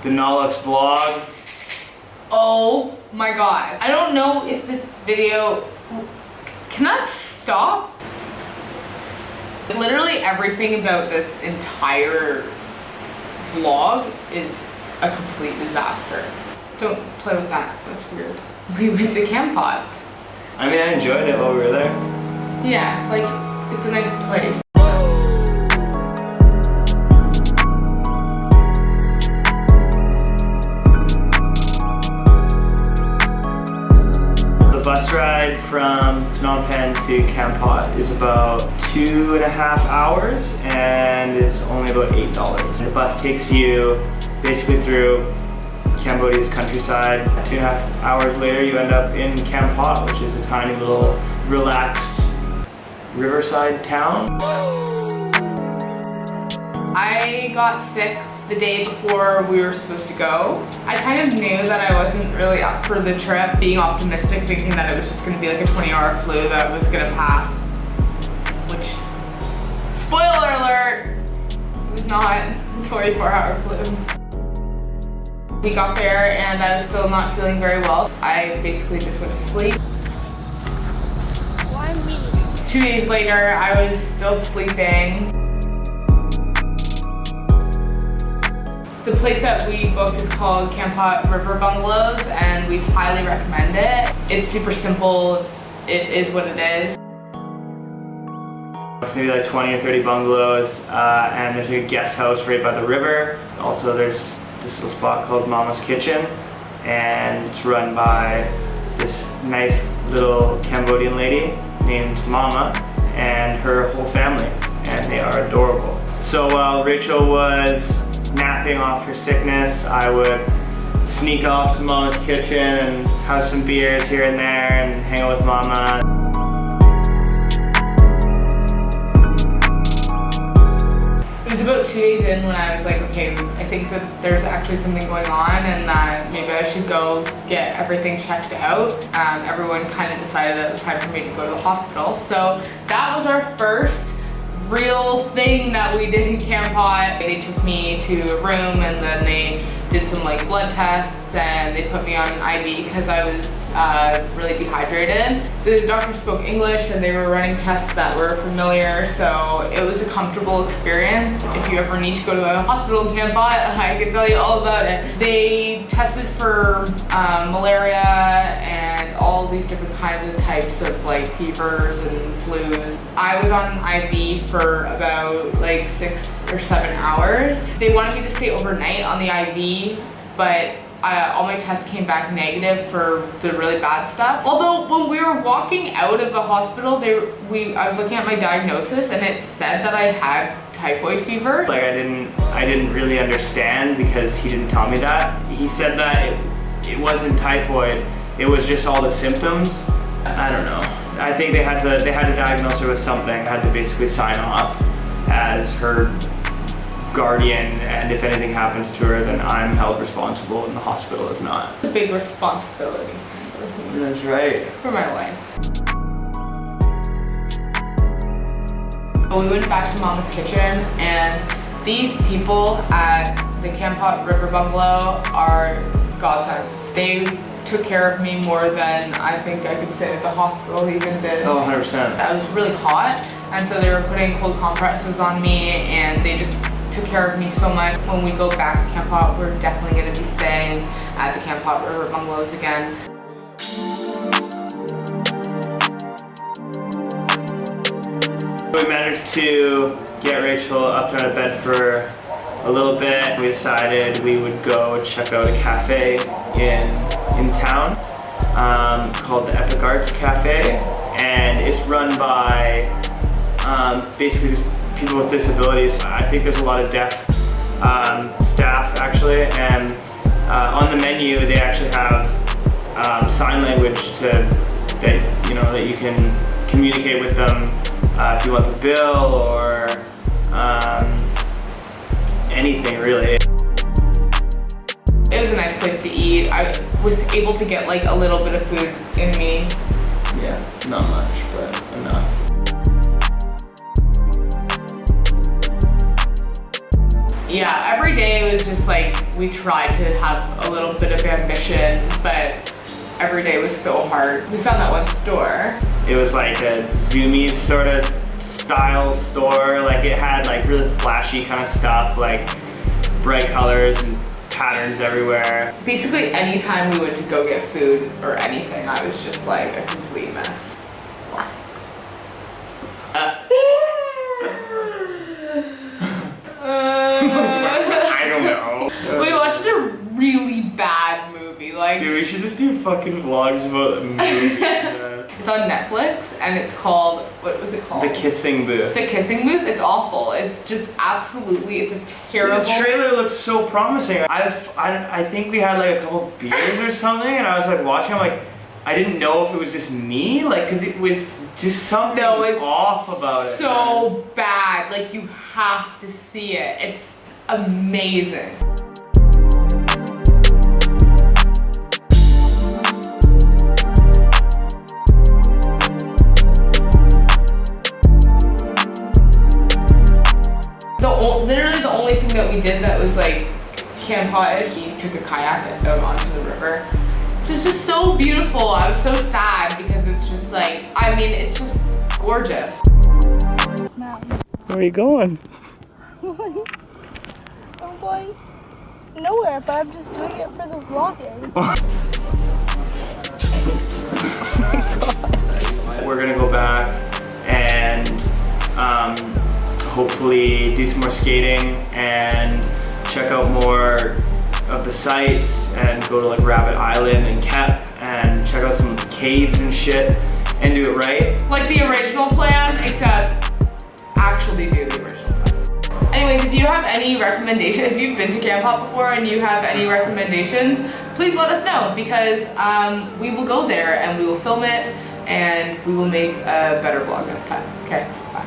the Nolux vlog. Oh my god. I don't know if this video... Can that stop? Literally everything about this entire vlog is a complete disaster. Don't play with that. That's weird. We went to Kampot. I mean, I enjoyed it while we were there. Yeah, like, it's a nice place. The bus ride from Phnom Penh to Kampot is about 2.5 hours and it's only about $8. The bus takes you basically through Cambodia's countryside. 2.5 hours later you end up in Kampot, which is a tiny little relaxed riverside town. I got sick the day before we were supposed to go. I kind of knew that I wasn't really up for the trip, being optimistic, thinking that it was just going to be like a 20-hour flu that was going to pass. Which, spoiler alert, it was not a 24-hour flu. We got there and I was still not feeling very well. I basically just went to sleep. 2 days later, I was still sleeping. The place that we booked is called Kampot River Bungalows and we highly recommend it. It's super simple, it is what it is. It's maybe like 20 or 30 bungalows and there's a guest house right by the river. Also there's this little spot called Mama's Kitchen and it's run by this nice little Cambodian lady named Mama and her whole family, and they are adorable. So while Rachel was napping off her sickness, I would sneak off to Mama's Kitchen and have some beers here and there and hang out with Mama. It was about 2 days in when I was like, okay, I think that there's actually something going on and that maybe I should go get everything checked out. Everyone kind of decided that it was time for me to go to the hospital. So that was our first real thing that we did in Kampot. They took me to a room and then they did some like blood tests and they put me on an IV because I was really dehydrated. The doctor spoke English and they were running tests that were familiar, so it was a comfortable experience. If you ever need to go to the hospital in Kampot, I can tell you all about it. They tested for malaria and all these different kinds of types of like fevers and flus. I was on an IV for about like 6 or 7 hours. They wanted me to stay overnight on the IV, but all my tests came back negative for the really bad stuff. Although when we were walking out of the hospital, I was looking at my diagnosis and it said that I had typhoid fever. Like I didn't really understand because he didn't tell me that. He said that it wasn't typhoid, it was just all the symptoms. I don't know. I think they had to diagnose her with something. I had to basically sign off as her guardian, and if anything happens to her, then I'm held responsible and the hospital is not. It's a big responsibility. That's right. For my life. We went back to Mama's Kitchen and these people at the Kampot River Bungalow are godsends. They took care of me more than I think I could say at the hospital even did. Oh, 100%. I was really hot and so they were putting cold compresses on me and they just took care of me so much. When we go back to Kampot, we're definitely going to be staying at the Kampot River Bungalows again. We managed to get Rachel up out of bed for a little bit. We decided we would go check out a cafe in town called the Epic Arts Cafe, and it's run by basically just people with disabilities. I think there's a lot of deaf staff actually, and on the menu they actually have sign language that you can communicate with them if you want the bill or anything really. It was a nice place to eat. I was able to get like a little bit of food in me. Yeah, not much, but enough. Yeah, every day was just like, we tried to have a little bit of ambition, but every day was so hard. We found that one store. It was like a Zoomies sort of style store. Like it had like really flashy kind of stuff, like bright colors and patterns everywhere. Basically anytime we went to go get food or anything, I was just like a complete mess. I don't know. We watched a really bad movie. Like, dude, we should just do fucking vlogs about the movie. It's on Netflix and it's called, what was it called? The Kissing Booth. The Kissing Booth? It's awful. It's just absolutely, it's a terrible. Dude, the trailer looks so promising. I think we had like a couple beers or something, and I was like watching, I'm like, I didn't know if it was just me, like, cause it was just something off about it. So bad. Like, you have to see it. It's amazing. Literally the only thing that we did that was like Kampot-ish, we took a kayak out onto the river. Which is just so beautiful. I was so sad because it's just like, I mean, it's just gorgeous. Where are you going? I'm going nowhere, but I'm just doing it for the vlogging. We're gonna go back and hopefully do some more skating and check out more of the sites and go to like Rabbit Island and Kep and check out some caves and shit and do it right. Like the original plan, except actually do the original plan. Anyways, if you have any recommendations, if you've been to Kampot before and you have any recommendations, please let us know, because we will go there and we will film it and we will make a better vlog next time. Okay, bye.